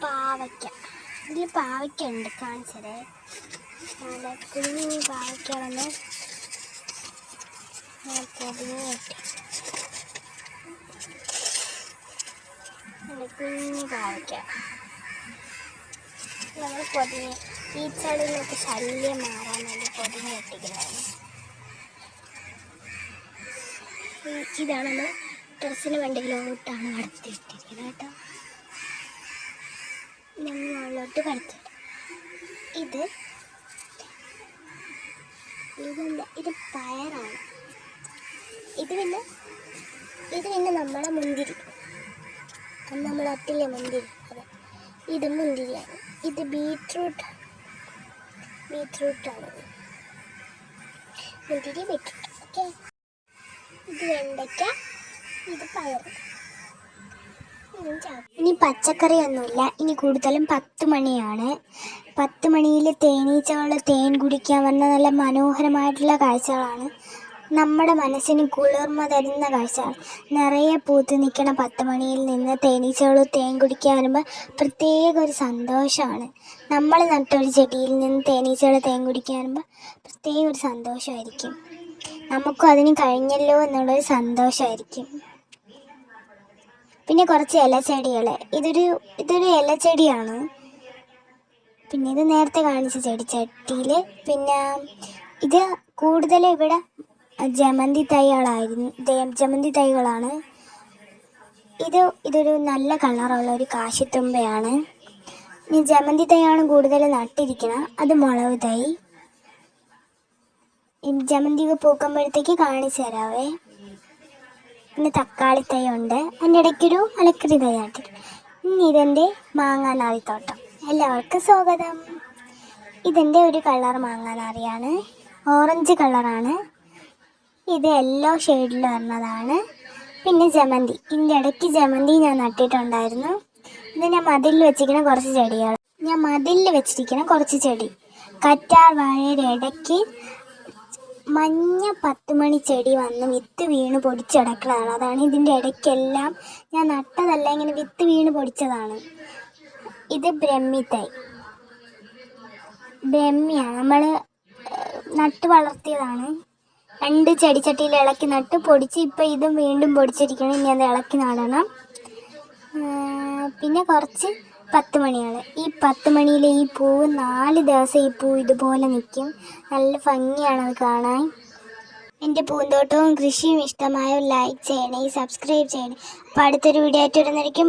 പാവയ്ക്ക. ഇതിൽ പാവയ്ക്ക ഉണ്ട്, കാണിച്ചതേ. നല്ല കുഞ്ഞു പാവയ്ക്ക വന്ന് നല്ല കുഞ്ഞു പാവയ്ക്ക നമ്മൾ പൊതിഞ്ഞ് ഈച്ചകളിലൊക്കെ ശല്യം മാറാൻ വേണ്ടി പൊതിഞ്ഞ് വെട്ടിക്കുന്നതാണ്. ഇതാണ് നമ്മൾ ഡ്രസ്സിന് വണ്ടിയിലോട്ടാണ് കടത്തി ഇട്ടിരിക്കുന്നത് കേട്ടോ. നമ്മൾ മുകളിലോട്ട് കടത്തിയിടും. ഇത് പയറാണ്. ഇത് പിന്നെ നമ്മളെ മുന്തിരി, നമ്മൾ ഒറ്റില്ലേ മുന്തിരി, അതെ ഇത് മുന്തിരിയാണ്. ഇത് ബീട്രൂട്ടാണ്. മുന്തിരി ബീട്രൂട്ട്. ഓക്കെ, ഇത് വെണ്ടയ്ക്ക, ഇത് പയർ. ഇനി പച്ചക്കറിയൊന്നുമില്ല. ഇനി കൂടുതലും 10 മണിയാണ്. 10 മണിയിൽ തേനീച്ചകൾ തേൻ കുടിക്കാൻ വന്ന നല്ല മനോഹരമായിട്ടുള്ള കാഴ്ചകളാണ്. നമ്മുടെ മനസ്സിന് കുളിർമ തരുന്ന കാഴ്ചകൾ. നിറയെ പൂത്ത് നിൽക്കണ 10 മണിയിൽ നിന്ന് തേനീച്ചകൾ തേൻ കുടിക്കാൻ വരുമ്പോൾ പ്രത്യേക ഒരു സന്തോഷമാണ്. നമ്മൾ നട്ടൊരു ചെടിയിൽ നിന്ന് തേനീച്ചകൾ തേൻ കുടിക്കാൻ വരുമ്പോൾ പ്രത്യേക ഒരു സന്തോഷമായിരിക്കും. നമുക്കും അതിന് കഴിഞ്ഞല്ലോ എന്നുള്ളൊരു സന്തോഷമായിരിക്കും. പിന്നെ കുറച്ച് ഇലച്ചെടികൾ. ഇതൊരു ഇലച്ചെടിയാണ്. പിന്നെ ഇത് നേരത്തെ കാണിച്ച ചെടിച്ചട്ടിയിൽ. പിന്നെ ഇത് കൂടുതലും ഇവിടെ ജമന്തി തൈകളാണ്. ഇതൊരു നല്ല കളറുള്ള ഒരു കാശിത്തുമ്പയാണ്. ഇനി ജമന്തി തൈയാണ് കൂടുതൽ നട്ടിരിക്കണം. അത് മുളക് തൈ. ജമന്തി പൂക്കുമ്പോഴത്തേക്ക് കാണിച്ചു തരാവേ. പിന്നെ തക്കാളി തൈ ഉണ്ട്. അതിൻ്റെ ഇടയ്ക്കൊരു മലക്കറി തൈ നട്ടിട്ട്. ഇനി ഇതെൻ്റെ മാങ്ങാനാറിത്തോട്ടം. എല്ലാവർക്കും സ്വാഗതം. ഇതെൻ്റെ ഒരു കളർ മാങ്ങാനാറിയാണ്. ഓറഞ്ച് കളറാണ്. ഇത് യെല്ലോ ഷെയ്ഡിൽ വരുന്നതാണ്. പിന്നെ ജമന്തി. ഇതിൻ്റെ ഇടയ്ക്ക് ജമന്തി ഞാൻ നട്ടിട്ടുണ്ടായിരുന്നു. ഇത് ഞാൻ മതിലിൽ വെച്ചിരിക്കുന്ന കുറച്ച് ചെടി. കറ്റാർ വാഴയുടെ ഇടയ്ക്ക് മഞ്ഞ 10 മണി ചെടി വന്ന് വിത്ത് വീണ് പൊടിച്ചടക്കുന്നതാണ്. അതാണ് ഇതിൻ്റെ ഇടയ്ക്കെല്ലാം ഞാൻ നട്ടതല്ല, ഇങ്ങനെ വിത്ത് വീണ് പൊടിച്ചതാണ്. ഇത് ബ്രഹ്മിയാണ്. നമ്മൾ നട്ട് വളർത്തിയതാണ്. 2 ചെടിച്ചട്ടിയിൽ ഇളക്കി നട്ട് പൊടിച്ച് ഇപ്പം ഇതും വീണ്ടും പൊടിച്ചിരിക്കണം. ഇനി അത് ഇളക്കി നടണം. പിന്നെ കുറച്ച് 10 മണിയാണ്. ഈ 10 മണിയിലെ ഈ പൂവ് 4 ദിവസം ഈ പൂ ഇതുപോലെ നിൽക്കും. നല്ല ഭംഗിയാണത് കാണാൻ. എൻ്റെ പൂന്തോട്ടവും കൃഷിയും ഇഷ്ടമായ ലൈക്ക് ചെയ്യണേ, സബ്സ്ക്രൈബ് ചെയ്യണേ. അപ്പോൾ അടുത്തൊരു വീഡിയോ ആയിട്ട് വരുന്നതായിരിക്കും.